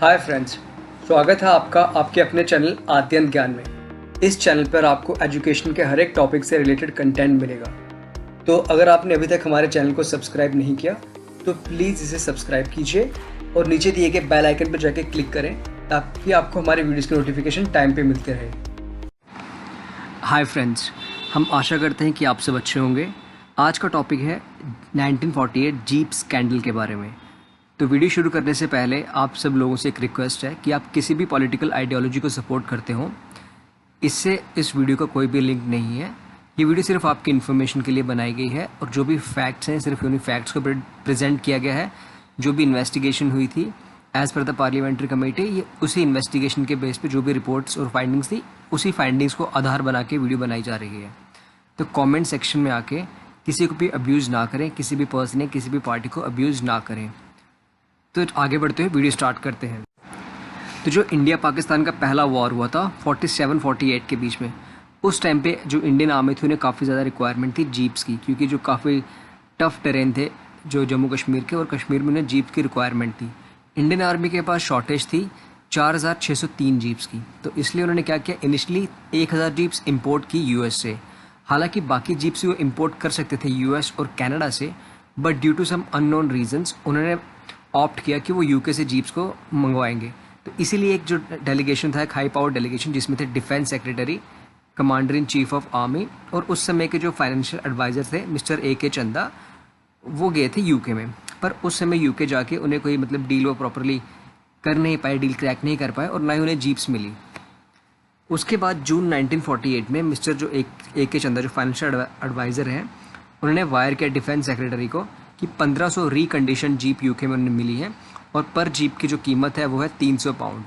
Hi friends, स्वागत है आपका आपके अपने चैनल आद्यंत ज्ञान में। इस चैनल पर आपको एजुकेशन के हर एक टॉपिक से रिलेटेड कंटेंट मिलेगा। तो अगर आपने अभी तक हमारे चैनल को सब्सक्राइब नहीं किया तो प्लीज़ इसे सब्सक्राइब कीजिए और नीचे दिए गए बेल आइकन पर जाके क्लिक करें ताकि आपको हमारे वीडियोस की नोटिफिकेशन टाइम पे मिलते रहे। हाय फ्रेंड्स, हम आशा करते हैं कि आप सब अच्छे होंगे। आज का टॉपिक है 1948 जीप स्कैंडल के बारे में। तो वीडियो शुरू करने से पहले आप सब लोगों से एक रिक्वेस्ट है कि आप किसी भी पॉलिटिकल आइडियोलॉजी को सपोर्ट करते हो, इससे इस वीडियो का कोई भी लिंक नहीं है। ये वीडियो सिर्फ आपकी इन्फॉर्मेशन के लिए बनाई गई है और जो भी फैक्ट्स हैं सिर्फ उन्हीं फैक्ट्स को प्रेजेंट किया गया है। जो भी इन्वेस्टिगेशन हुई थी as per the parliamentary committee, ये उसी इन्वेस्टिगेशन के बेस पे जो भी रिपोर्ट्स और फाइंडिंग्स थी उसी फाइंडिंग्स को आधार बना के वीडियो बनाई जा रही है। तो कमेंट सेक्शन में आके किसी को भी अब्यूज़ ना करें, किसी भी पर्सन या किसी भी पार्टी को अब्यूज़ ना करें। तो आगे बढ़ते हुए वीडियो स्टार्ट करते हैं। तो जो इंडिया पाकिस्तान का पहला वॉर हुआ था 47-48 के बीच में, उस टाइम पे जो इंडियन आर्मी थी उन्हें काफ़ी ज़्यादा रिक्वायरमेंट थी जीप्स की, क्योंकि जो काफ़ी टफ टेरेन थे जो जम्मू कश्मीर के, और कश्मीर में उन्हें जीप की रिक्वायरमेंट थी। इंडियन आर्मी के पास शॉर्टेज थी 4603 जीप्स की। तो इसलिए उन्होंने क्या किया, इनिशियली 1000 जीप्स इंपोर्ट की यूएस से। हालांकि बाकी जीप्स वो इंपोर्ट कर सकते थे यूएस और कनाडा से, but due to some unknown reasons उन्होंने ऑप्ट किया कि वो यूके से जीप्स को मंगवाएंगे। तो इसीलिए एक जो डेलीगेशन था, एक हाई पावर डेलीगेशन, जिसमें थे defence secretary, commander in chief of army और उस समय के जो फाइनेंशियल एडवाइज़र थे मिस्टर AK चंदा, वो गए थे यूके में। पर उस समय यूके जाके उन्हें कोई डील वो प्रॉपरली कर नहीं पाए, डील क्रैक नहीं कर पाए और ना ही उन्हें जीप्स मिली। उसके बाद जून 1948 में मिस्टर जो AK चंदा जो फाइनेंशियल एडवाइज़र हैं, उन्होंने वायर किया डिफेंस सेक्रेटरी को कि 1500 रिकंडीशन जीप यूके में उन्हें मिली है और पर जीप की जो कीमत है वो है 300 पाउंड।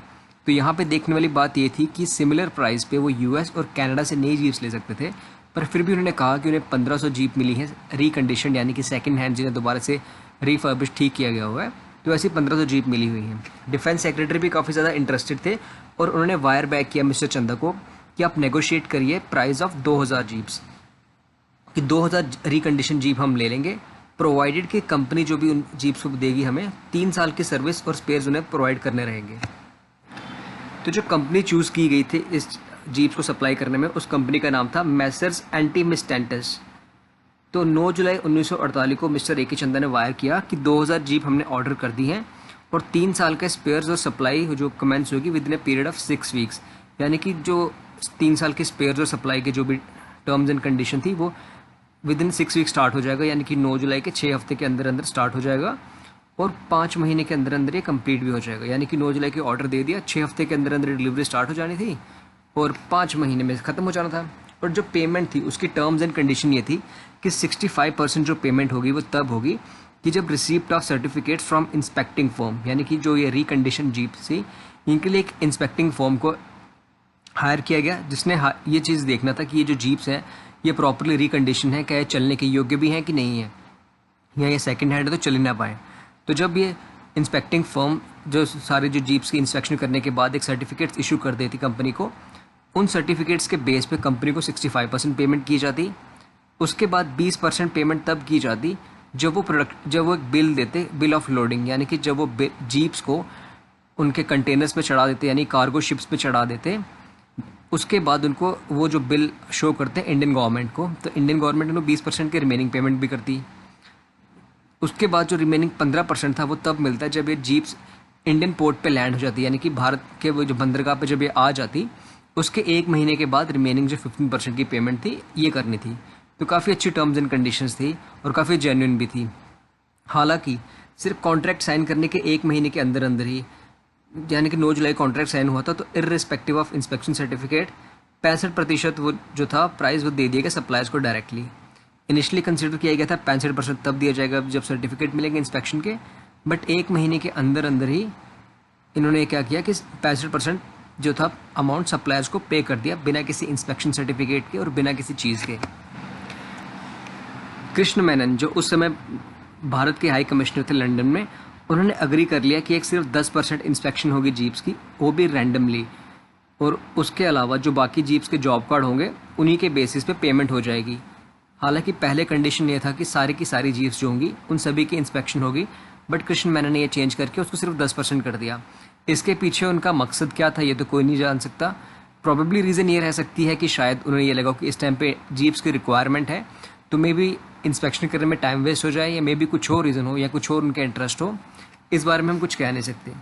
तो यहाँ पे देखने वाली बात ये थी कि सिमिलर प्राइस पे वो यूएस और कनाडा से नई जीप्स ले सकते थे, पर फिर भी उन्होंने कहा कि उन्हें 1500 जीप मिली है रिकंडीशन, यानी कि सेकंड हैंड, जिन्हें दोबारा से रिफर्बिश ठीक किया गया हुआ है। तो ऐसी 1500 जीप मिली हुई हैं। डिफेंस सेक्रेटरी भी काफ़ी ज़्यादा इंटरेस्टेड थे और उन्होंने वायर बैक किया मिस्टर चंदा को कि आप नेगोशिएट करिए प्राइस ऑफ 2000 जीप्स, कि 2000 रिकंडीशन जीप हम ले लेंगे, प्रोवाइडेड कि कंपनी जो भी उन जीप्स को देगी हमें 3 साल की सर्विस और स्पेयर्स उन्हें प्रोवाइड करने रहेंगे। तो जो कंपनी चूज़ की गई थी इस जीप्स को सप्लाई करने में, उस कंपनी का नाम था मैसर्स एंटीमिस्टेंटस। तो 9 जुलाई 1948 को मिस्टर AK चंदा ने वायर किया कि 2000 जीप हमने ऑर्डर कर दी हैं और 3 साल का स्पेयर्स और सप्लाई जो कमेंस होगी with in a period of 6 weeks, यानी कि जो 3 साल के स्पेयर्स और सप्लाई के जो भी टर्म्स एंड कंडीशन थी वो विद इन 6 वीक स्टार्ट हो जाएगा, यानी कि 9 जुलाई के 6 हफ्ते के अंदर अंदर स्टार्ट हो जाएगा और 5 महीने के अंदर अंदर ये कंप्लीट भी हो जाएगा। यानी कि 9 जुलाई के ऑर्डर दे दिया, 6 हफ्ते के अंदर अंदर डिलीवरी स्टार्ट हो जानी थी और 5 महीने में ख़त्म हो जाना था। और जो पेमेंट थी उसकी टर्म्स एंड कंडीशन ये थी कि 65% जो पेमेंट होगी वो तब होगी कि जब receipt of certificate from inspecting firm, यानी कि जो ये रिकंडीशन जीप थी इनके लिए एक इंस्पेक्टिंग फर्म को हायर किया गया, जिसने ये चीज़ देखना था कि ये जो जीप्स हैं ये प्रॉपरली रिकंडीशन है, क्या ये चलने के योग्य भी हैं कि नहीं है, या ये सेकंड हैंड है तो चल ही ना पाए। तो जब ये इंस्पेक्टिंग फर्म जो सारे जो जीप्स की इंस्पेक्शन करने के बाद एक सर्टिफिकेट्स इशू कर देती कंपनी को, उन सर्टिफिकेट्स के बेस पे कंपनी को 65% पेमेंट की जाती। उसके बाद 20% पेमेंट तब की जाती जब वो एक बिल देते, बिल ऑफ लोडिंग, यानी कि जब वो जीप्स को उनके कंटेनर्स पे चढ़ा देते, यानी कार्गो शिप्स पे चढ़ा देते, उसके बाद उनको वो जो बिल शो करते हैं इंडियन गवर्नमेंट को, तो इंडियन गवर्नमेंट उनको 20% के रिमेनिंग पेमेंट भी करती। उसके बाद जो रिमेनिंग 15% था वो तब मिलता है जब ये जीप्स इंडियन पोर्ट पे लैंड हो जाती, यानी कि भारत के वो जो बंदरगाह पे जब ये आ जाती, उसके 1 महीने के बाद रिमेनिंग जो 15% की पेमेंट थी ये करनी थी। तो काफ़ी अच्छी टर्म्स एंड कंडीशंस थी और काफ़ी जेन्युइन भी थी। हालांकि सिर्फ कॉन्ट्रैक्ट साइन करने के 1 महीने के अंदर अंदर ही, यानी कि 9 जुलाई कॉन्ट्रैक्ट साइन हुआ था, तो इर्रिस्पेक्टिव ऑफ इंस्पेक्शन सर्टिफिकेट 65% वो जो था प्राइस वो दे दिया गया सप्लायर्स को डायरेक्टली। इनिशियली कंसिडर किया गया था 65% तब दिया जाएगा जब सर्टिफिकेट मिलेंगे इंस्पेक्शन के, बट 1 महीने के अंदर अंदर ही इन्होंने क्या किया कि 65% जो था अमाउंट सप्लायर्स को पे कर दिया, बिना किसी इंस्पेक्शन सर्टिफिकेट के और बिना किसी चीज़ के। कृष्ण मेनन जो उस समय भारत के हाई कमिश्नर थे लंदन में, उन्होंने अग्री कर लिया कि एक सिर्फ 10% इंस्पेक्शन होगी जीप्स की, वो भी रैंडमली, और उसके अलावा जो बाकी जीप्स के जॉब कार्ड होंगे उन्हीं के बेसिस पे पेमेंट हो जाएगी। हालांकि पहले कंडीशन ये था कि सारी की सारी जीप्स जो होंगी उन सभी की इंस्पेक्शन होगी, बट कृष्ण मेनन ने ये चेंज करके उसको सिर्फ 10% कर दिया। इसके पीछे उनका मकसद क्या था ये तो कोई नहीं जान सकता। प्रॉबेबली रीज़न ये रह सकती है कि शायद उन्हें ये लगा कि इस टाइम पे जीप्स की रिक्वायरमेंट है, तो मे बी इंस्पेक्शन करने में टाइम वेस्ट हो जाए, या मे बी कुछ और रीज़न हो या कुछ और उनका इंटरेस्ट हो। इस बारे में हम कुछ कह नहीं सकते।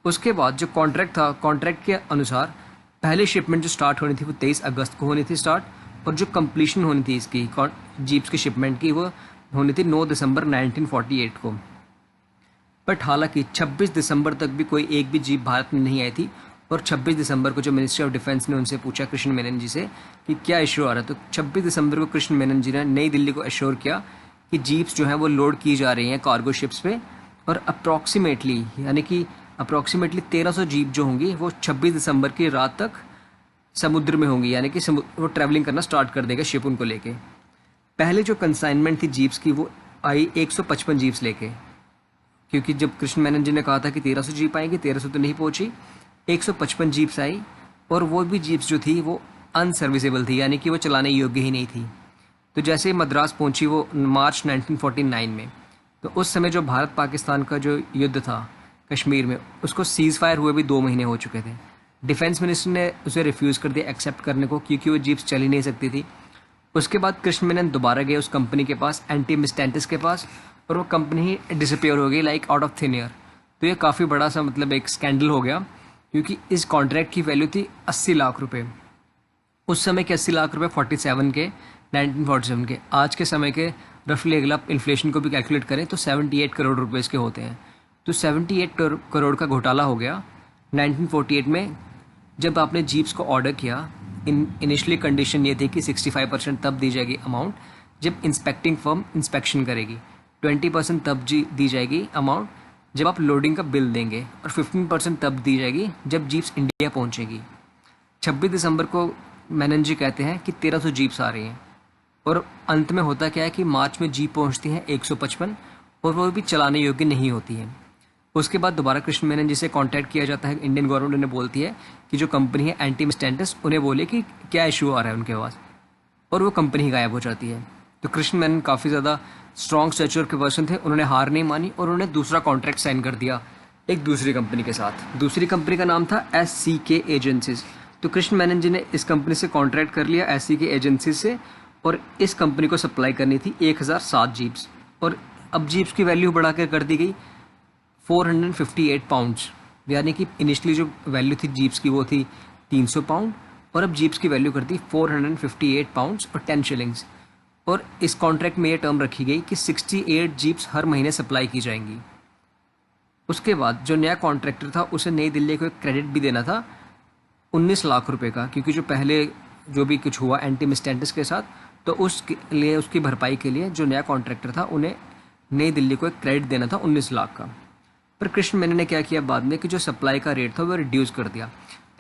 उसके बाद जो कॉन्ट्रैक्ट था, कॉन्ट्रैक्ट के अनुसार पहली शिपमेंट जो स्टार्ट होनी थी वो 23 अगस्त को होनी थी स्टार्ट, और जो कंप्लीशन होनी थी इसकी जीप्स की शिपमेंट की वो होनी थी 9 दिसंबर 1948 को। बट हालांकि 26 दिसंबर तक भी कोई एक भी जीप भारत में नहीं आई थी, और 26 दिसंबर को जो मिनिस्ट्री ऑफ डिफेंस ने उनसे पूछा कृष्ण मेनन जी से कि क्या इशू आ रहा है, तो 26 दिसंबर को कृष्ण मेनन जी ने नई दिल्ली को एश्योर किया कि जीप्स जो हैं वो लोड की जा रही हैं कार्गो शिप्स पे, और अप्रॉक्सीमेटली 1300 जीप जो होंगी वो 26 दिसंबर की रात तक समुद्र में होंगी, यानी कि वो ट्रैवलिंग करना स्टार्ट कर देगा शिप उनको लेके। पहले जो कंसाइनमेंट थी जीप्स की वो आई 155 जीप्स लेके, क्योंकि जब कृष्ण मेनन जी ने कहा था कि 1300 जीप आएंगी, 1300 तो नहीं पहुंची, 155 जीप्स आई, और वो भी जीप्स जो थी वो अनसर्विसेबल थी, यानी कि वो चलाने योग्य ही नहीं थी। तो जैसे मद्रास पहुंची वो मार्च 1949 में, तो उस समय जो भारत पाकिस्तान का जो युद्ध था कश्मीर में, उसको सीज़ फायर हुए भी 2 महीने हो चुके थे। डिफेंस मिनिस्टर ने उसे रिफ्यूज़ कर दिया एक्सेप्ट करने को, क्योंकि वो जीप्स चल ही नहीं सकती थी। उसके बाद कृष्ण मेनन दोबारा गए उस कंपनी के पास, एंटी मिस्टेंटिस के पास, और वो कंपनी ही डिसअपियर हो गई like out of thin air. तो ये काफ़ी बड़ा सा मतलब एक स्कैंडल हो गया, क्योंकि इस कॉन्ट्रैक्ट की वैल्यू थी 80 लाख रुपए। उस समय के 80 लाख रुपए 1947 के, आज के समय के रफली अगला इन्फ्लेशन को भी कैलकुलेट करें तो 78 करोड़ रुपए इसके होते हैं। तो 78 करोड़ का घोटाला हो गया 1948 में, जब आपने जीप्स को ऑर्डर किया। इनिशियली कंडीशन ये थी कि 65% तब दी जाएगी अमाउंट जब इंस्पेक्टिंग फर्म इंस्पेक्शन करेगी, 20% तब दी जाएगी अमाउंट जब आप लोडिंग का बिल देंगे, और 15% तब दी जाएगी जब जीप्स इंडिया पहुंचेगी। 26 दिसंबर को मेनन जी कहते हैं कि 1300 जीप्स आ रही हैं, और अंत में होता क्या है कि मार्च में जीप पहुंचती हैं 155, और वो भी चलाने योग्य नहीं होती हैं। उसके बाद दोबारा कृष्ण मेनन जी से कांटेक्ट किया जाता है, इंडियन गवर्नमेंट उन्हें बोलती है कि जो कंपनी है एंटी मिस्टेंटिस, उन्हें बोले कि क्या इशू आ रहा है उनके पास, और वो कंपनी गायब हो जाती है। तो कृष्ण मेनन काफ़ी ज़्यादा स्ट्रॉन्ग स्टेचर के पर्सन थे, उन्होंने हार नहीं मानी और उन्होंने दूसरा कॉन्ट्रैक्ट साइन कर दिया एक दूसरी कंपनी के साथ। दूसरी कंपनी का नाम था SCK एजेंसीज। तो कृष्ण मेनन जी ने इस कंपनी से कॉन्ट्रैक्ट कर लिया SCK एजेंसीज से, और इस कंपनी को सप्लाई करनी थी 1007 जीप्स, और अब जीप्स की वैल्यू बढ़ा कर दी गई 458 पाउंड्स, यानी कि इनिशियली जो वैल्यू थी जीप्स की वो थी 300 पाउंड, और अब जीप्स की वैल्यू कर दी 458 पाउंड्स और 10 शिलिंग्स। और इस कॉन्ट्रैक्ट में ये टर्म रखी गई कि 68 जीप्स हर महीने सप्लाई की जाएंगी। उसके बाद जो नया कॉन्ट्रैक्टर था उसे नई दिल्ली को एक क्रेडिट भी देना था 19 लाख रुपए का, क्योंकि जो पहले जो भी कुछ हुआ एंटी मिस्टेंटिस के साथ, तो उसके लिए उसकी भरपाई के लिए जो नया कॉन्ट्रैक्टर था उन्हें नई दिल्ली को एक क्रेडिट देना था 19 लाख का। पर कृष्ण मेनन ने क्या किया बाद में कि जो सप्लाई का रेट था वो रिड्यूस कर दिया।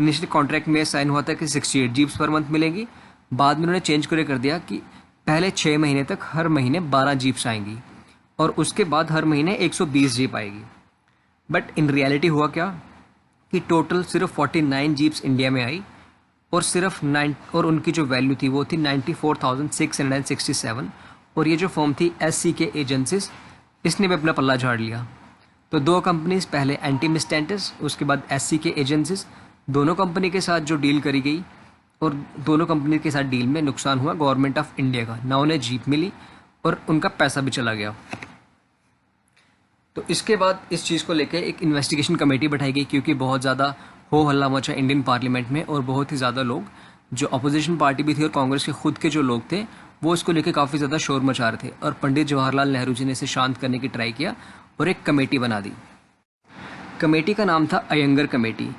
इनिशियली कॉन्ट्रैक्ट में साइन हुआ था कि 68 जीप्स पर मंथ मिलेंगी, बाद में उन्होंने चेंज कर दिया कि पहले 6 महीने तक हर महीने 12 जीप्स आएंगी, और उसके बाद हर महीने 120 जीप आएगी। बट इन रियलिटी हुआ क्या कि टोटल सिर्फ 49 जीप्स इंडिया में आई, और सिर्फ 9, और उनकी जो वैल्यू थी वो थी 94,667, और ये जो फर्म थी SCK एजेंसीज, इसने भी अपना पल्ला झाड़ लिया। तो 2 कंपनीज, पहले एंटी मिस्टेंटिस, उसके बाद SCK एजेंसीज, दोनों कंपनी के साथ जो डील करी गई, और दोनों कंपनी के साथ डील में नुकसान हुआ गवर्नमेंट ऑफ इंडिया का, ना उन्हें जीप मिली और उनका पैसा भी चला गया। तो इसके बाद इस चीज़ को लेकर एक इन्वेस्टिगेशन कमेटी बैठाई गई, क्योंकि बहुत ज़्यादा हो हल्ला मचा इंडियन पार्लियामेंट में, और बहुत ही ज़्यादा लोग जो अपोजिशन पार्टी भी थी और कांग्रेस के खुद के जो लोग थे वो इसको लेकर काफ़ी ज़्यादा शोर मचा रहे थे, और पंडित जवाहरलाल नेहरू जी ने इसे शांत करने की ट्राई किया और एक कमेटी बना दी। कमेटी का नाम था अयंगर कमेटी।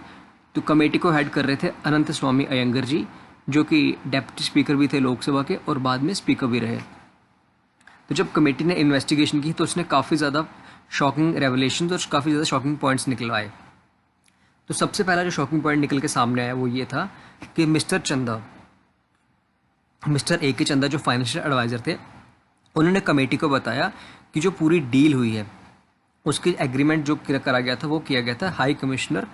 तो कमेटी को हेड कर रहे थे अनंत स्वामी अयंगर जी, जो कि डेप्यूटी स्पीकर भी थे लोकसभा के और बाद में स्पीकर भी रहे। तो जब कमेटी ने इन्वेस्टिगेशन की तो उसने काफ़ी ज़्यादा शॉकिंग रेवलेशन और काफ़ी ज़्यादा शॉकिंग पॉइंट्स निकलवाए। तो सबसे पहला जो शॉकिंग पॉइंट निकल के सामने आया वो ये था कि मिस्टर A.K. चंदा जो फाइनेंशियल एडवाइज़र थे, उन्होंने कमेटी को बताया कि जो पूरी डील हुई है उसकी एग्रीमेंट जो करा गया था वो किया गया था high commissioner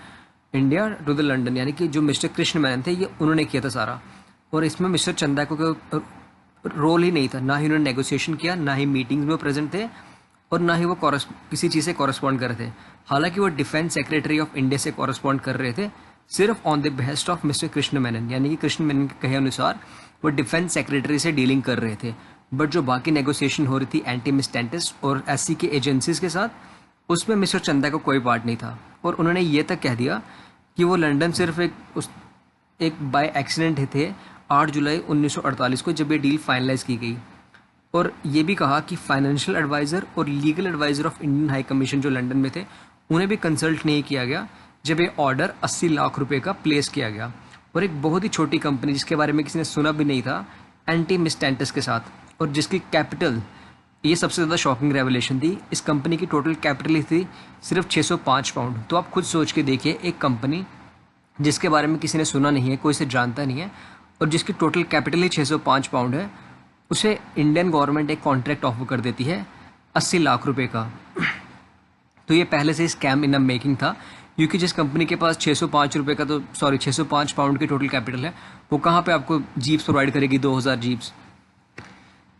India to the London, यानी कि जो मिस्टर कृष्ण मेनन थे ये उन्होंने किया था सारा, और इसमें मिस्टर चंदा को रोल ही नहीं था, ना ही उन्होंने नेगोशिएशन किया, ना ही मीटिंग्स में प्रेजेंट थे, और ना ही वो किसी चीज़ से कॉरस्पॉन्ड कर रहे थे। हालांकि वो डिफेंस सेक्रेटरी ऑफ इंडिया से कॉरस्पॉन्ड कर रहे थे, सिर्फ on the behest of mister Krishna Menon, यानी कि कृष्ण मेनन के कहे अनुसार वो डिफेंस सेक्रेटरी से डीलिंग कर रहे थे। बट जो बाकी नेगोशिएशन हो रही थी एंटी मिस्टेंटिस और एससी के एजेंसीज के साथ, उसमें मिस्टर चंदा का कोई पार्ट नहीं था। और उन्होंने ये तक कह दिया कि वो लंदन सिर्फ एक बाय एक्सीडेंट थे 8 जुलाई 1948 को, जब ये डील फाइनलाइज की गई। और ये भी कहा कि फाइनेंशियल एडवाइज़र और legal adviser of Indian high commission जो लंदन में थे, उन्हें भी कंसल्ट नहीं किया गया जब ये ऑर्डर 80 लाख रुपए का प्लेस किया गया। और एक बहुत ही छोटी कंपनी जिसके बारे में किसी ने सुना भी नहीं था, एंटी मिस्टेंटिस के साथ, और जिसकी कैपिटल, ये सबसे ज़्यादा शॉकिंग रेवलेशन थी, इस कंपनी की टोटल कैपिटल ही थी सिर्फ 605 पाउंड। तो आप खुद सोच के देखिए, एक कंपनी जिसके बारे में किसी ने सुना नहीं है, कोई इसे जानता नहीं है, और जिसकी टोटल कैपिटल ही 605 पाउंड है, उसे इंडियन गवर्नमेंट एक कॉन्ट्रैक्ट ऑफर कर देती है 80 लाख रुपए का। तो ये पहले से स्कैम इन अ मेकिंग था, क्योंकि जिस कंपनी के पास 605 पाउंड की टोटल कैपिटल है, वो कहाँ पे आपको जीप्स प्रोवाइड करेगी 2000 जीप्स।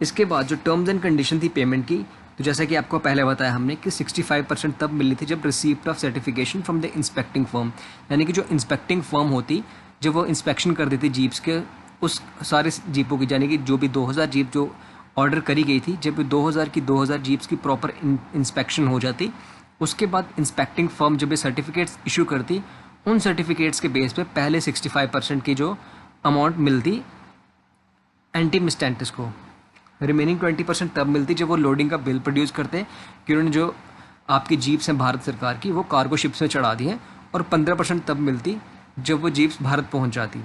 इसके बाद जो टर्म्स एंड कंडीशन थी पेमेंट की, तो जैसा कि आपको पहले बताया हमने कि 65% तब मिली थी जब receipt of certification from the inspecting firm, यानी कि जो इंस्पेक्टिंग फर्म होती, जब वो इंस्पेक्शन कर देती जीप्स के, उस सारे जीपों की, यानी कि जो भी 2000 जीप जो ऑर्डर करी गई थी, जब 2000 जीप्स की प्रॉपर इंस्पेक्शन हो जाती, उसके बाद इंस्पेक्टिंग फर्म जब ये सर्टिफिकेट्स इशू करती, उन सर्टिफिकेट्स के बेस पे पहले 65% की जो अमाउंट मिलती एंटी मिस्टेंटिस को। रिमेनिंग 20% तब मिलती जब वो लोडिंग का बिल प्रोड्यूस करते कि उन्होंने जो आपकी जीप्स हैं भारत सरकार की, वो कार्गो शिप्स में चढ़ा दी हैं, और 15% तब मिलती जब वो जीप्स भारत पहुंच जाती।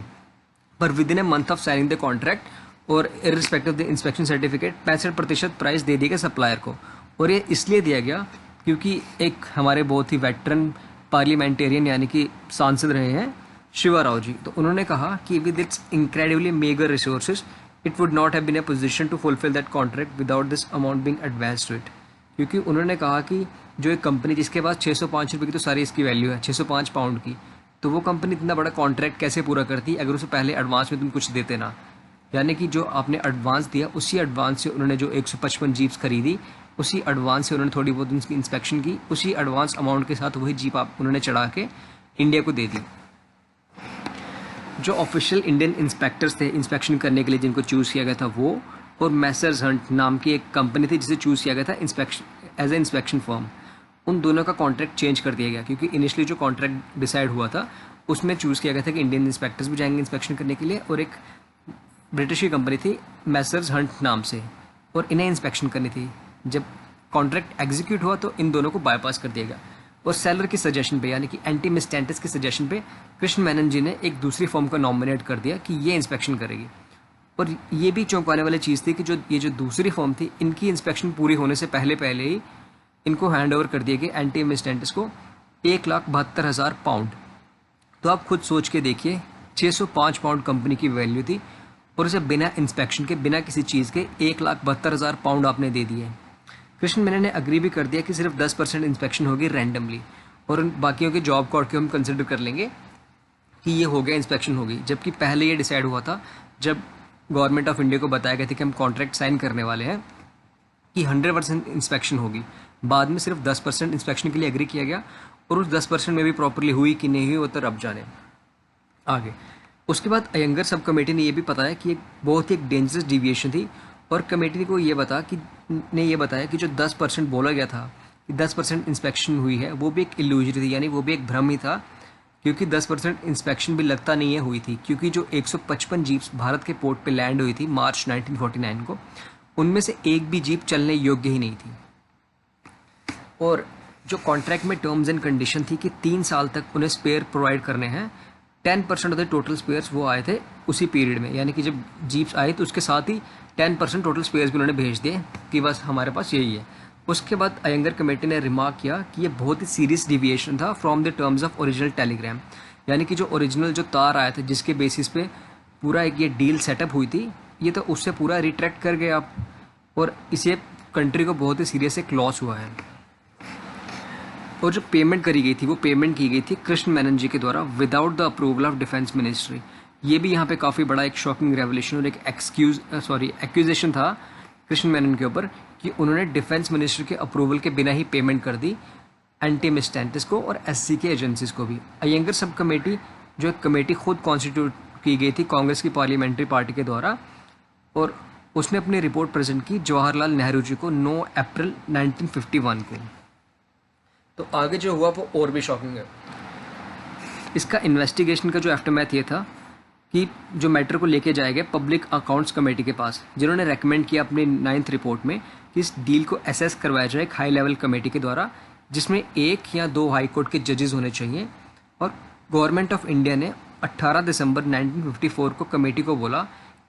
पर within a month of signing the contract और irrespective of the inspection certificate 65% price दे दिया गया सप्लायर को। और ये इसलिए दिया गया क्योंकि एक हमारे बहुत ही वेटरन पार्लियामेंटेरियन यानी कि सांसद रहे हैं शिवा राव जी, तो उन्होंने कहा कि with its incredibly meagre resources it would not have been a position to fulfil that contract without this amount being advance to it. क्योंकि उन्होंने कहा कि जो एक कंपनी जिसके पास 605 रुपये की तो सारी इसकी वैल्यू है, 605 पाउंड की, तो वो कंपनी इतना बड़ा कॉन्ट्रैक्ट कैसे पूरा करती अगर उसे पहले एडवांस में तुम कुछ देते ना। यानी कि जो आपने एडवांस दिया, उसी एडवांस से उन्होंने जो 155 जीप्स खरीदी, उसी एडवांस से उन्होंने थोड़ी बहुत उनकी इंस्पेक्शन की, उसी एडवांस अमाउंट के साथ वही जीप आप उन्होंने चढ़ा के इंडिया को दे दी। जो ऑफिशियल इंडियन इंस्पेक्टर्स थे इंस्पेक्शन करने के लिए जिनको चूज़ किया गया था वो, और मैसर्स हंट नाम की एक कंपनी थी जिसे चूज़ किया गया था inspection as a inspection firm, उन दोनों का कॉन्ट्रैक्ट चेंज कर दिया गया। क्योंकि इनिशियली जो कॉन्ट्रैक्ट डिसाइड हुआ था उसमें चूज़ किया गया था कि इंडियन इंस्पेक्टर्स भी जाएंगे इंस्पेक्शन करने के लिए, और एक ब्रिटिश की कंपनी थी मैसर्स हंट नाम से, और इन्हें इंस्पेक्शन करनी थी। जब कॉन्ट्रैक्ट एग्जीक्यूट हुआ तो इन दोनों को बाईपास कर दिया गया, और सेलर की सजेशन पे यानी कि एंटी मिस्टेंटिस के सजेशन पे कृष्ण मेनन जी ने एक दूसरी फर्म को नॉमिनेट कर दिया कि ये इंस्पेक्शन करेगी। और ये भी चौंकाने वाली चीज़ थी कि जो दूसरी फर्म थी, इनकी इंस्पेक्शन पूरी होने से पहले ही इनको हैंड ओवर कर दिए गए एंटी मिस्टेंटिस को 1,72,000 पाउंड। तो आप खुद सोच के देखिए, 605 पाउंड कंपनी की वैल्यू थी, और उसे बिना इंस्पेक्शन के, बिना किसी चीज़ के 1,72,000 पाउंड आपने दे दिए। कृष्ण मेनन ने अग्री भी कर दिया कि सिर्फ 10% इंस्पेक्शन होगी रैंडमली, और उन बाकियों के जॉब कोड के हम कंसिडर कर लेंगे कि ये हो गया, इंस्पेक्शन होगी। जबकि पहले ये डिसाइड हुआ था जब गवर्नमेंट ऑफ इंडिया को बताया गया था कि हम कॉन्ट्रैक्ट साइन करने वाले हैं कि 100% इंस्पेक्शन होगी। बाद में सिर्फ 10% इंस्पेक्शन के लिए एग्री किया गया, और उस 10% में भी प्रॉपरली हुई कि नहीं हुई वो तो रब जाने। आगे उसके बाद अयंगर सब कमेटी ने ये भी बताया कि एक बहुत ही एक डेंजरस डिविएशन थी, और कमेटी को ये बताया कि जो 10% बोला गया था कि 10% इंस्पेक्शन हुई है, वो भी एक इल्यूजरी थी, यानी वो भी एक भ्रम ही था। क्योंकि 10% इंस्पेक्शन भी लगता नहीं है हुई थी, क्योंकि जो 155 जीप्स भारत के पोर्ट पे लैंड हुई थी मार्च 1949 को, उनमें से एक भी जीप चलने योग्य ही नहीं थी। और जो कॉन्ट्रैक्ट में टर्म्स एंड कंडीशन थी कि 3 साल तक उन्हें स्पेयर प्रोवाइड करने हैं, 10% ऑफ द टोटल स्पेयर्स वो आए थे उसी पीरियड में। यानी कि जब जीप्स आई तो उसके साथ ही 10% टोटल स्पेयर्स भी उन्होंने भेज दिए कि बस हमारे पास यही है। उसके बाद अयंगर कमेटी ने रिमार्क किया कि ये बहुत ही सीरियस डिविएशन था from the terms of original Telegram, यानी कि जो ओरिजिनल जो तार आया था जिसके बेसिस पे पूरा एक ये डील सेटअप हुई थी, ये तो उससे पूरा रिट्रैक्ट कर गए आप, और इसे कंट्री को बहुत ही सीरियस एक लॉस हुआ है। और जो पेमेंट करी गई थी वो पेमेंट की गई थी कृष्ण मेनन जी के द्वारा without the approval of defence ministry. ये भी यहाँ पे काफ़ी बड़ा एक शॉकिंग रेवलेशन और एक एक्यूजेशन था कृष्ण मेनन के ऊपर कि उन्होंने डिफेंस मिनिस्टर के अप्रूवल के बिना ही पेमेंट कर दी एंटी मिस्टेंटिस को और एससी के एजेंसीज को भी। अयंगर सब कमेटी जो एक कमेटी खुद कॉन्स्टिट्यूट की गई थी कांग्रेस की पार्लियामेंट्री पार्टी के द्वारा, और उसने अपनी रिपोर्ट प्रेजेंट की जवाहरलाल नेहरू जी को 9 अप्रैल 1951 को। तो आगे जो हुआ वो और भी शॉकिंग है। इसका इन्वेस्टिगेशन का जो आफ्टरमैथ ये था कि जो मैटर को लेके जाए गए पब्लिक अकाउंट्स कमेटी के पास, जिन्होंने रेकमेंड किया अपनी 9th रिपोर्ट में कि इस डील को असेस करवाया जाए एक हाई लेवल कमेटी के द्वारा, जिसमें 1 या 2 हाई कोर्ट के जजेस होने चाहिए। और गवर्नमेंट ऑफ इंडिया ने 18 दिसंबर 1954 को कमेटी को बोला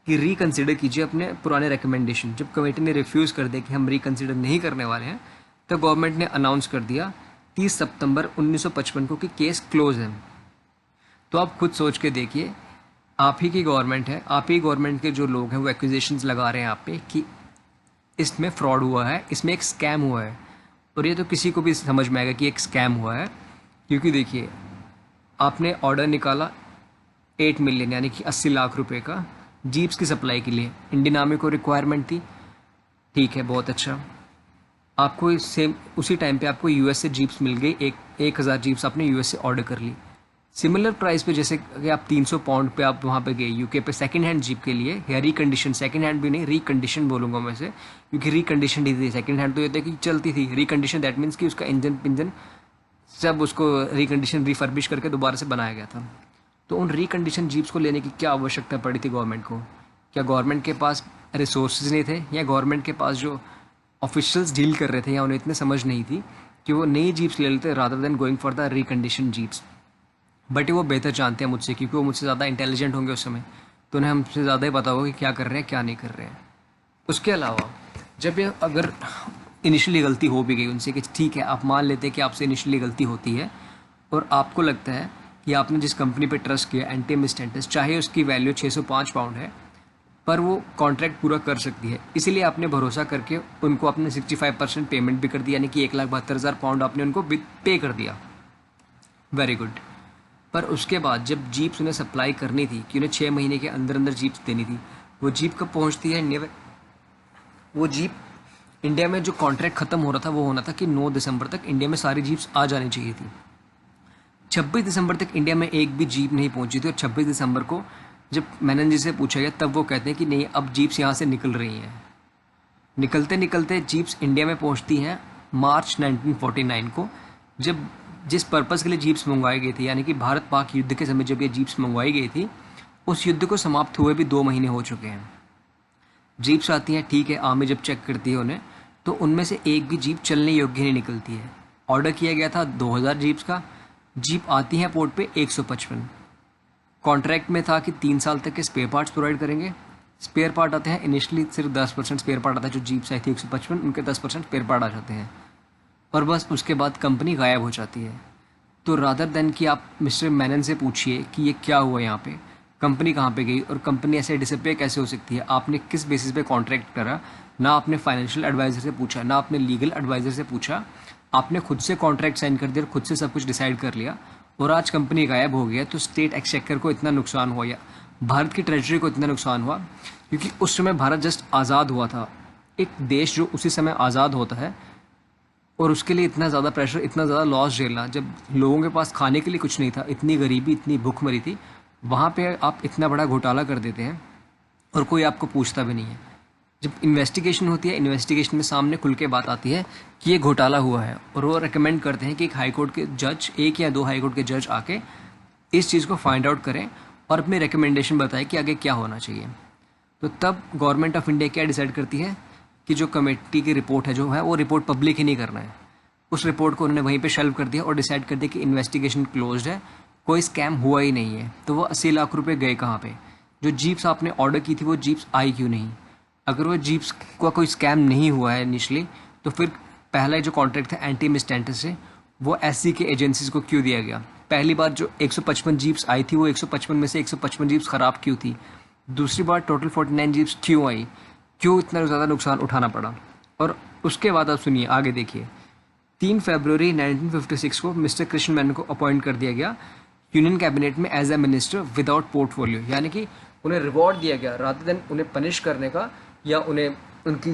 कि रिकन्सिडर कीजिए अपने पुराने रिकमेंडेशन। जब कमेटी ने रिफ्यूज़ कर दिया कि हम रिकन्सिडर नहीं करने वाले हैं, तो गवर्नमेंट ने अनाउंस कर दिया 30 सितंबर 1955 को कि केस क्लोज है। तो आप खुद सोच के देखिए, आप ही की गवर्नमेंट है, आप ही गवर्नमेंट के जो लोग हैं वो एक्विजिशंस लगा रहे हैं आप पे कि इसमें फ्रॉड हुआ है, इसमें एक स्कैम हुआ है। और ये तो किसी को भी समझ में आएगा कि एक स्कैम हुआ है, क्योंकि देखिए आपने ऑर्डर निकाला 8 मिलियन यानी कि 80 लाख रुपए का जीप्स की सप्लाई के लिए। इंडियन आर्मी को रिक्वायरमेंट थी, ठीक है, बहुत अच्छा। आपको सेम उसी टाइम पे आपको यूएस से जीप्स मिल गई, 1000 जीप्स आपने यूएस से ऑर्डर कर ली। सिमिलर प्राइस पे, जैसे कि आप 300 पाउंड पे आप वहाँ पे गए यूके पे सेकंड हैंड जीप के लिए, या रिकंडीशन, सेकंड हैंड भी नहीं रिकंडीशन बोलूँगा मैं से, क्योंकि रिकंडीशन ही थी। सेकंड हैंड तो ये था कि चलती थी, रिकंडीशन दैट मीन्स कि उसका इंजन सब उसको रिकंडीशन रिफर्बिश करके दोबारा से बनाया गया था। तो उन रिकंडीशन जीप्स को लेने की क्या आवश्यकता पड़ी थी गवर्नमेंट को? क्या गवर्नमेंट के पास रिसोर्सेज नहीं थे, या गवर्नमेंट के पास जो ऑफिशियल्स डील कर रहे थे या उन्हें इतने समझ नहीं थी कि वो नई जीप्स ले लेते rather than going for the recondition jeeps? But वो बेहतर जानते हैं मुझसे, क्योंकि वो मुझसे ज़्यादा इंटेलिजेंट होंगे उस समय, तो उन्हें हमसे ज़्यादा ही पता होगा कि क्या कर रहे हैं क्या नहीं कर रहे हैं। उसके अलावा जब ये अगर इनिशियली गलती हो भी गई उनसे, कि ठीक है आप मान लेते हैं कि आपसे इनिशियली गलती होती है, और आपको लगता है कि आपने जिस कंपनी पे ट्रस्ट किया एंटी मिस्टेंटिस, चाहे उसकी वैल्यू 605 पाउंड है, पर वो कॉन्ट्रैक्ट पूरा कर सकती है, इसीलिए आपने भरोसा करके उनको अपने 65% पेमेंट भी कर दिया, यानी कि 1,72,000 पाउंड आपने उनको पे कर दिया। Very good. पर उसके बाद जब जीप्स उन्हें सप्लाई करनी थी, कि उन्हें 6 महीने के अंदर अंदर जीप्स देनी थी, वो जीप कब पहुंचती है इंडिया में? वो जीप इंडिया में जो कॉन्ट्रैक्ट खत्म हो रहा था वो होना था कि 9 दिसंबर तक इंडिया में सारी जीप्स आ जानी चाहिए थी। 26 दिसंबर तक इंडिया में एक भी जीप नहीं पहुंची थी, और 26 दिसंबर को जब मेनन जी से पूछा गया तब वो कहते हैं कि नहीं, अब जीप्स यहाँ से निकल रही हैं। निकलते निकलते जीप्स इंडिया में पहुंचती हैं मार्च 1949 को, जब जिस पर्पज़ के लिए जीप्स मंगवाई गई थी, यानी कि भारत पाक युद्ध के समय जब ये जीप्स मंगवाई गई थी, उस युद्ध को समाप्त हुए भी 2 महीने हो चुके हैं। जीप्स आती हैं, ठीक है, आर्मी जब चेक करती है उन्हें, तो उनमें से एक भी जीप चलने योग्य नहीं निकलती है। ऑर्डर किया गया था 2000 जीप्स का, जीप आती हैं पोर्ट पे 155। कॉन्ट्रैक्ट में था कि 3 साल तक के स्पेयर पार्ट्स प्रोवाइड करेंगे। स्पेयर पार्ट आते हैं इनिशियली सिर्फ 10% स्पेयर पार्ट आता है, जो जीप्स आई थी 155 उनके 10% स्पेयर पार्ट आ जाते हैं, और बस उसके बाद कंपनी गायब हो जाती है। तो रादर देन कि आप मिस्टर मेनन से पूछिए कि ये क्या हुआ यहाँ पे, कंपनी कहाँ पे गई, और कंपनी ऐसे डिसअपियर कैसे हो सकती है, आपने किस बेसिस पे कॉन्ट्रैक्ट करा, ना आपने फाइनेंशियल एडवाइज़र से पूछा, ना आपने लीगल एडवाइज़र से पूछा, आपने खुद से कॉन्ट्रैक्ट साइन कर दिया और खुद से सब कुछ डिसाइड कर लिया, और आज कंपनी गायब हो गई है। तो स्टेट एक्सचेकर को इतना नुकसान हुआ, या भारत की ट्रेजरी को इतना नुकसान हुआ, क्योंकि उस समय भारत जस्ट आज़ाद हुआ था। एक देश जो उसी समय आज़ाद होता है और उसके लिए इतना ज़्यादा प्रेशर, इतना ज़्यादा लॉस झेलना, जब लोगों के पास खाने के लिए कुछ नहीं था, इतनी गरीबी, इतनी भूखमरी थी, वहाँ पे आप इतना बड़ा घोटाला कर देते हैं और कोई आपको पूछता भी नहीं है। जब इन्वेस्टिगेशन होती है, इन्वेस्टिगेशन में सामने खुल के बात आती है कि ये घोटाला हुआ है, और वो रेकमेंड करते हैं कि एक हाई कोर्ट के जज, 1 या 2 हाई कोर्ट के जज आके इस चीज़ को फाइंड आउट करें और अपनी रिकमेंडेशन बताएं कि आगे क्या होना चाहिए। तो तब गवर्नमेंट ऑफ इंडिया क्या डिसाइड करती है कि जो कमेटी की रिपोर्ट है जो है वो रिपोर्ट पब्लिक ही नहीं करना है। उस रिपोर्ट को उन्होंने वहीं पे शेल्व कर दिया और डिसाइड कर दिया कि इन्वेस्टिगेशन क्लोज्ड है, कोई स्कैम हुआ ही नहीं है। तो वो 80 लाख रुपए गए कहाँ पे? जो जीप्स आपने ऑर्डर की थी वो जीप्स आई क्यों नहीं? अगर वो जीप्स का कोई स्कैम नहीं हुआ है इनिशली, तो फिर पहला जो कॉन्ट्रैक्ट था एंटी मिस्टेंटिस से, वो एससी के एजेंसीज को क्यों दिया गया? पहली बार जो 155 जीप्स आई थी वो 155 में से 155 जीप्स ख़राब क्यों थी? दूसरी बार टोटल 49 जीप्स क्यों आई? क्यों इतना ज़्यादा नुकसान उठाना पड़ा? और उसके बाद आप सुनिए, आगे देखिए। 3 फरवरी 1956 को मिस्टर कृष्ण मेनन को अपॉइंट कर दिया गया यूनियन कैबिनेट में as a minister without portfolio, यानी कि उन्हें रिवॉर्ड दिया गया रादर देन उन्हें पनिश करने का या उन्हें उनकी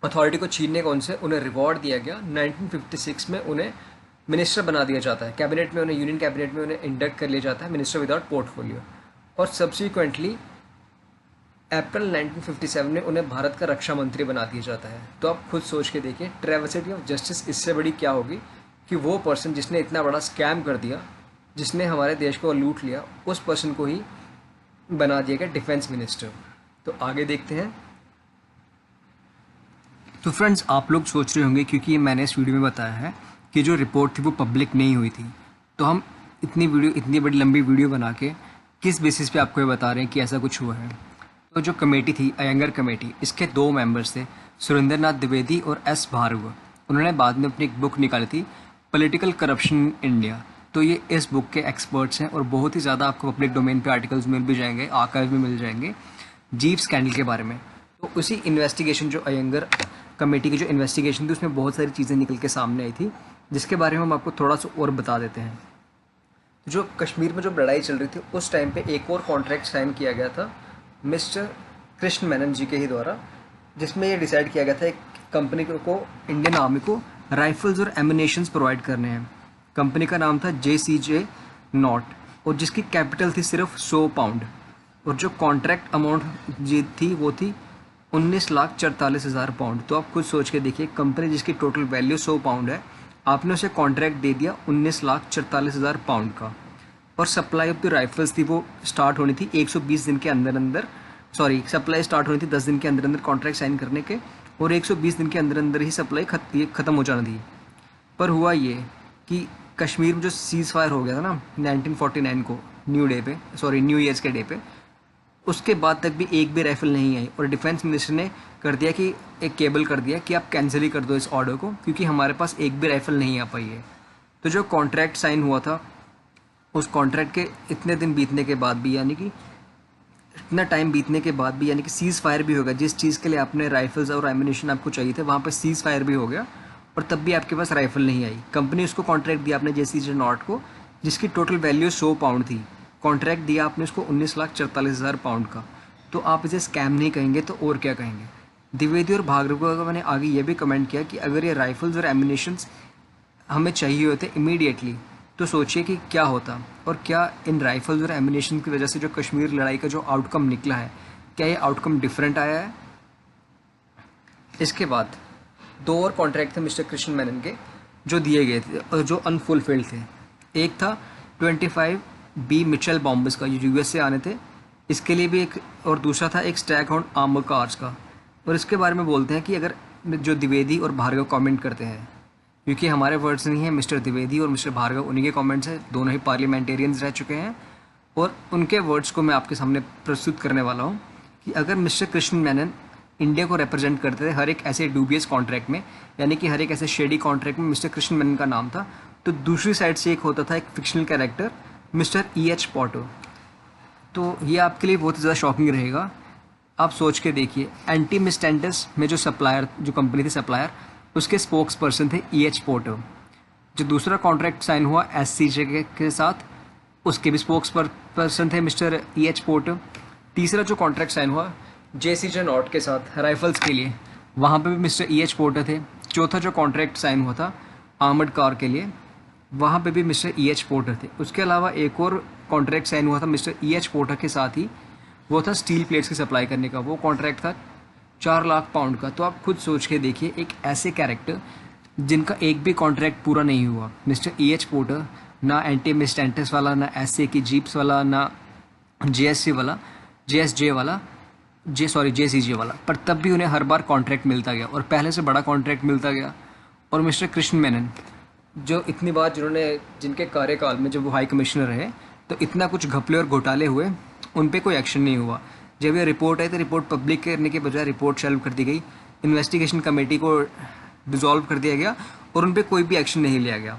अथॉरिटी को छीनने का उनसे उन्हें रिवॉर्ड दिया गया। 1956 में उन्हें मिनिस्टर बना दिया जाता है, कैबिनेट में उन्हें, यूनियन कैबिनेट में उन्हें इंडक्ट कर लिया जाता है, मिनिस्टर विदाउट पोर्टफोलियो। और सब्सिक्वेंटली अप्रैल 1957 में उन्हें भारत का रक्षा मंत्री बना दिया जाता है। तो आप खुद सोच के देखिए, ट्रैवर्सिटी ऑफ जस्टिस इससे बड़ी क्या होगी कि वो पर्सन जिसने इतना बड़ा स्कैम कर दिया, जिसने हमारे देश को लूट लिया, उस पर्सन को ही बना दिया गया डिफेंस मिनिस्टर। तो आगे देखते हैं। तो फ्रेंड्स, आप लोग सोच रहे होंगे, क्योंकि ये मैंने इस वीडियो में बताया है कि जो रिपोर्ट थी वो पब्लिक नहीं हुई थी, तो हम इतनी बड़ी लंबी वीडियो बना के किस बेसिस पे आपको ये बता रहे हैं कि ऐसा कुछ हुआ है। तो जो कमेटी थी, अयंगर कमेटी, इसके 2 मेंबर्स थे, सुरेंद्र नाथ द्विवेदी और एस भार्गव। उन्होंने बाद में अपनी एक बुक निकाली थी, पॉलिटिकल करप्शन इन इंडिया। तो ये इस बुक के एक्सपर्ट्स हैं और बहुत ही ज़्यादा आपको पब्लिक डोमेन पे आर्टिकल्स मिल भी जाएंगे, आर्काइव में मिल जाएंगे जीप स्कैंडल के बारे में। तो उसी इन्वेस्टिगेशन, जो अयंगर कमेटी की जो इन्वेस्टिगेशन थी, उसमें बहुत सारी चीज़ें निकल के सामने आई थी, जिसके बारे में हम आपको थोड़ा सा और बता देते हैं। तो जो कश्मीर में जो लड़ाई चल रही थी, उस टाइम पे एक और कॉन्ट्रैक्ट साइन किया गया था मिस्टर कृष्ण मेनन जी के ही द्वारा, जिसमें ये डिसाइड किया गया था एक कंपनी को, इंडियन आर्मी को राइफल्स और एमिनेशंस प्रोवाइड करने हैं। कंपनी का नाम था JCJ नॉट, और जिसकी कैपिटल थी सिर्फ 100 पाउंड, और जो कॉन्ट्रैक्ट अमाउंट जी थी वो थी 19,44,000 पाउंड। तो आप खुद सोच के देखिए, कंपनी जिसकी टोटल वैल्यू 100 पाउंड है, आपने उसे कॉन्ट्रैक्ट दे दिया 19,44,000 पाउंड का। और सप्लाई ऑफ द राइफल्स थी वो स्टार्ट होनी थी 120 दिन के अंदर अंदर, सप्लाई स्टार्ट होनी थी 10 दिन के अंदर अंदर कॉन्ट्रैक्ट साइन करने के, और 120 दिन के अंदर अंदर ही सप्लाई ख़त्म हो जाना थी। पर हुआ ये कि कश्मीर में जो सीज़ फायर हो गया था ना 1949 को, न्यू ईयर्स के डे पे, उसके बाद तक भी एक भी राइफल नहीं आई, और डिफेंस मिनिस्टर ने कर दिया कि एक केबल कर दिया कि आप कैंसिल ही कर दो इस ऑर्डर को, क्योंकि हमारे पास एक भी राइफल नहीं आ पाई है। तो जो कॉन्ट्रैक्ट साइन हुआ था, उस कॉन्ट्रैक्ट के इतने दिन बीतने के बाद भी, यानी कि इतना टाइम बीतने के बाद भी, यानी कि सीज़ फायर भी हो गया, जिस चीज़ के लिए आपने राइफल्स और एमिनेशन आपको चाहिए थे, वहाँ पर सीज़ फायर भी हो गया, और तब भी आपके पास राइफल नहीं आई। कंपनी उसको कॉन्ट्रैक्ट दिया आपने JCJ नॉट को, जिसकी टोटल वैल्यू 100 पाउंड थी। कॉन्ट्रैक्ट दिया आपने उसको 19,44,000 पाउंड का। तो आप इसे स्कैम नहीं कहेंगे तो और क्या कहेंगे। द्विवेदी और भार्गव ने आगे ये भी कमेंट किया कि अगर ये राइफल्स और एमिनेशंस हमें चाहिए होते इमीडिएटली, तो सोचिए कि क्या होता, और क्या इन राइफल्स और एमिनेशन की वजह से जो कश्मीर लड़ाई का जो आउटकम निकला है, क्या ये आउटकम डिफरेंट आया है। इसके बाद 2 और कॉन्ट्रैक्ट थे मिस्टर कृष्ण मेनन के, जो दिए गए थे और जो अनफुलफिल्ड थे। एक था 25B मिचेल बॉम्बर्स का, जो US से आने थे, इसके लिए भी एक, और दूसरा था एक स्टैगहाउंड आर्मर कार्स का। और इसके बारे में बोलते हैं कि अगर जो द्विवेदी और भार्गव कमेंट करते हैं, क्योंकि हमारे वर्ड्स नहीं है, मिस्टर द्विवेदी और मिस्टर भार्गव उन्हीं के कमेंट्स हैं, दोनों ही पार्लियामेंटेरियंस रह चुके हैं, और उनके वर्ड्स को मैं आपके सामने प्रस्तुत करने वाला हूँ कि अगर मिस्टर कृष्ण मेनन इंडिया को रिप्रेजेंट करते थे हर एक ऐसे डूबियस कॉन्ट्रैक्ट में, यानी कि हर एक ऐसे शेडी कॉन्ट्रैक्ट में मिस्टर कृष्ण मेनन का नाम था, तो दूसरी साइड से एक होता था एक fictional character mister EH Potter. तो ये आपके लिए बहुत ही ज़्यादा शॉकिंग रहेगा। आप सोच के देखिए, एंटी मिस्टेंटस में जो सप्लायर, जो कंपनी थी सप्लायर, उसके स्पोक्स पर्सन थे EH पोर्टर। जो दूसरा कॉन्ट्रैक्ट साइन हुआ SCJ के साथ, उसके भी स्पोक्स पर्सन थे मिस्टर EH पोर्टर। तीसरा जो कॉन्ट्रैक्ट साइन हुआ JCJ नॉट के साथ राइफल्स के लिए, वहाँ पे भी मिस्टर EH पोर्टर थे। चौथा जो कॉन्ट्रैक्ट साइन हुआ था आर्मर्ड कार के लिए, वहाँ पे भी मिस्टर EH पोर्टर थे। उसके अलावा एक और कॉन्ट्रैक्ट साइन हुआ था मिस्टर EH पोर्टर के साथ ही, वो था स्टील प्लेट्स की सप्लाई करने का। वो कॉन्ट्रैक्ट था 4 लाख पाउंड का। तो आप खुद सोच के देखिए, एक ऐसे कैरेक्टर जिनका एक भी कॉन्ट्रैक्ट पूरा नहीं हुआ, मिस्टर EH पोर्टर, ना एंटी मिस्टेंटस वाला, ना SA की जीप्स वाला, ना JSC वाला, JSJ वाला, JCJ वाला, पर तब भी उन्हें हर बार कॉन्ट्रैक्ट मिलता गया, और पहले से बड़ा कॉन्ट्रैक्ट मिलता गया। और मिस्टर कृष्ण मेनन, जो इतनी बार जिनके कार्यकाल में जब वो हाई कमिश्नर रहे, तो इतना कुछ घपले और घोटाले हुए, उन पे कोई एक्शन नहीं हुआ। जब ये रिपोर्ट आई तो रिपोर्ट पब्लिक करने के बजाय रिपोर्ट शेल्व कर दी गई, इन्वेस्टिगेशन कमेटी को डिसॉल्व कर दिया गया, और उन पे कोई भी एक्शन नहीं लिया गया।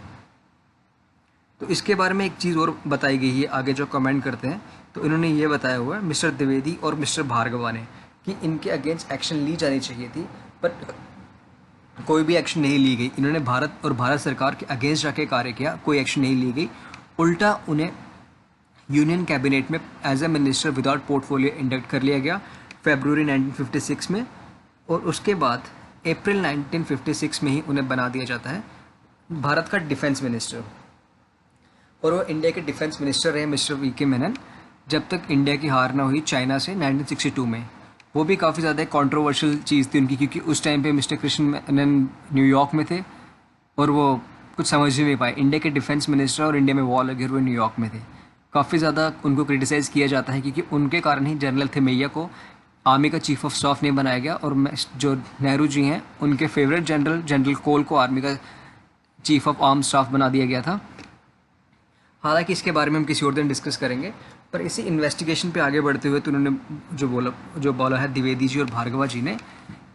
तो इसके बारे में एक चीज़ और बताई गई है आगे जो कमेंट करते हैं, तो इन्होंने ये बताया हुआ है मिस्टर द्विवेदी और मिस्टर भार्गवा ने कि इनके अगेंस्ट एक्शन ली जानी चाहिए थी, पर कोई भी एक्शन नहीं ली गई। इन्होंने भारत सरकार के अगेंस्ट जाके कार्य किया, कोई एक्शन नहीं ली गई। उल्टा उन्हें यूनियन कैबिनेट में as a minister without portfolio induct कर लिया गया फरवरी 1956 में। और उसके बाद अप्रैल 1956 में ही उन्हें बना दिया जाता है भारत का डिफेंस मिनिस्टर। और वो इंडिया के डिफेंस मिनिस्टर रहे मिस्टर वी.के. मेनन, जब तक इंडिया की हार ना हुई चाइना से 1962 में। वो भी काफ़ी ज़्यादा कंट्रोवर्शियल चीज़ थी उनकी, क्योंकि उस टाइम पे मिस्टर कृष्ण मेनन न्यूयॉर्क में थे और वो कुछ समझ ही नहीं पाए। इंडिया के डिफेंस मिनिस्टर और इंडिया में वॉर लगे हुए न्यूयॉर्क में थे। काफ़ी ज़्यादा उनको क्रिटिसाइज़ किया जाता है, क्योंकि उनके कारण ही जनरल थिमैया को आर्मी का चीफ ऑफ स्टाफ नहीं बनाया गया, और जो नेहरू जी हैं उनके फेवरेट जनरल कोल को आर्मी का चीफ ऑफ आर्म स्टाफ बना दिया गया था। हालांकि इसके बारे में हम किसी और दिन डिस्कस करेंगे। पर इसी इन्वेस्टिगेशन पे आगे बढ़ते हुए तो उन्होंने जो बोला है द्विवेदी जी और भार्गवा जी ने,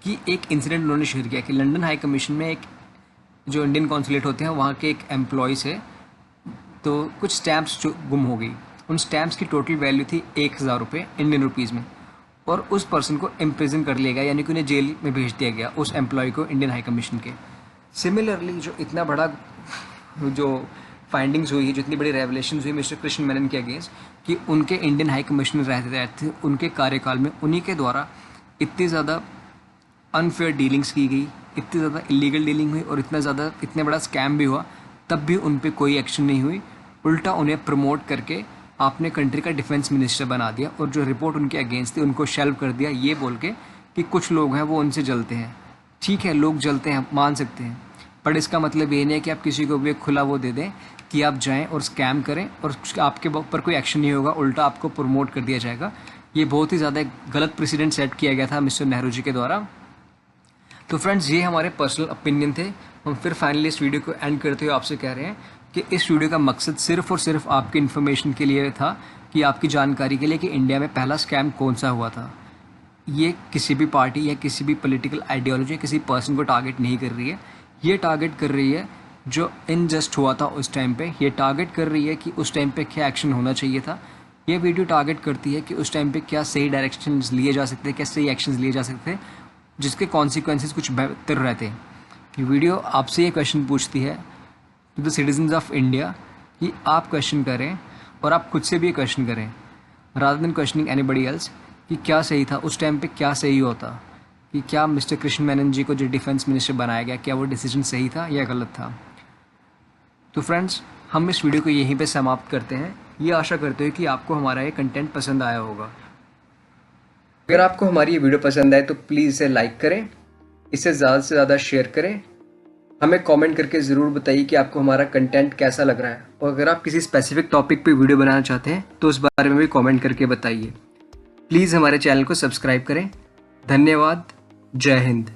कि एक इंसिडेंट उन्होंने शेयर किया कि लंदन हाई कमीशन में एक जो इंडियन कॉन्सुलेट होते हैं वहाँ के एक एम्प्लॉय से तो कुछ स्टैम्प्स जो गुम हो गई। उन स्टैम्प्स की टोटल वैल्यू थी 1000 रुपये इंडियन रुपीज़ में, और उस पर्सन को इम्प्रिजन कर लिया गया, यानी कि उन्हें जेल में भेज दिया गया उस एम्प्लॉय को इंडियन हाई कमीशन के। सिमिलरली जो इतना बड़ा जो फाइंडिंग्स हुई, जो इतनी बड़ी रेवलेशन हुई मिस्टर कृष्ण मेनन के अगेंस्ट, कि उनके इंडियन हाई कमिश्नर रहते उनके कार्यकाल में उन्हीं के द्वारा इतनी ज़्यादा अनफेयर डीलिंग्स की गई, इतनी ज़्यादा इलीगल डीलिंग हुई और इतने बड़ा स्कैम भी हुआ, तब भी उन पर कोई एक्शन नहीं हुई। उल्टा उन्हें प्रमोट करके आपने कंट्री का डिफेंस मिनिस्टर बना दिया, और जो रिपोर्ट उनके अगेंस्ट थी उनको शेल्व कर दिया, ये बोल के कि कुछ लोग हैं वो उनसे जलते हैं। ठीक है, लोग जलते हैं, मान सकते हैं, पर इसका मतलब ये नहीं है कि आप किसी को भी एक खुला वो दे दें कि आप जाएं और स्कैम करें और आपके ऊपर कोई एक्शन नहीं होगा, उल्टा आपको प्रमोट कर दिया जाएगा। ये बहुत ही ज़्यादा गलत प्रेसिडेंट सेट किया गया था मिस्टर नेहरू जी के द्वारा। तो फ्रेंड्स, ये हमारे पर्सनल ओपिनियन थे। हम फिर फाइनली इस वीडियो को एंड करते हुए आपसे कह रहे हैं कि इस वीडियो का मकसद सिर्फ और सिर्फ आपकी इन्फॉर्मेशन के लिए था, कि आपकी जानकारी के लिए, कि इंडिया में पहला स्कैम कौन सा हुआ था। ये किसी भी पार्टी या किसी भी पॉलिटिकल आइडियोलॉजी, किसी पर्सन को टारगेट नहीं कर रही है। ये टारगेट कर रही है जो इनजस्ट हुआ था उस टाइम पे। ये टारगेट कर रही है कि उस टाइम पे क्या एक्शन होना चाहिए था। ये वीडियो टारगेट करती है कि उस टाइम पे क्या सही डायरेक्शंस लिए जा सकते हैं, क्या सही एक्शंस लिए जा सकते हैं, जिसके कॉन्सिक्वेंसेस कुछ बेहतर रहते हैं। ये वीडियो आपसे ये क्वेश्चन पूछती है to the citizens of India, कि आप क्वेश्चन करें और आप खुद से भी ये क्वेश्चन करें, rather than questioning anybody else, कि क्या सही था उस टाइम पे, क्या सही होता, कि क्या मिस्टर कृष्ण मेनन जी को जो डिफेंस मिनिस्टर बनाया गया, क्या वो डिसीजन सही था या गलत था। तो फ्रेंड्स, हम इस वीडियो को यहीं पे समाप्त करते हैं। ये आशा करते हैं कि आपको हमारा ये कंटेंट पसंद आया होगा। अगर आपको हमारी ये वीडियो पसंद आए तो प्लीज़ इसे लाइक करें, इसे ज़्यादा से ज़्यादा शेयर करें। हमें कमेंट करके ज़रूर बताइए कि आपको हमारा कंटेंट कैसा लग रहा है, और अगर आप किसी स्पेसिफिक टॉपिक पे वीडियो बनाना चाहते हैं तो उस बारे में भी कमेंट करके बताइए। प्लीज़ हमारे चैनल को सब्सक्राइब करें। धन्यवाद। जय हिंद।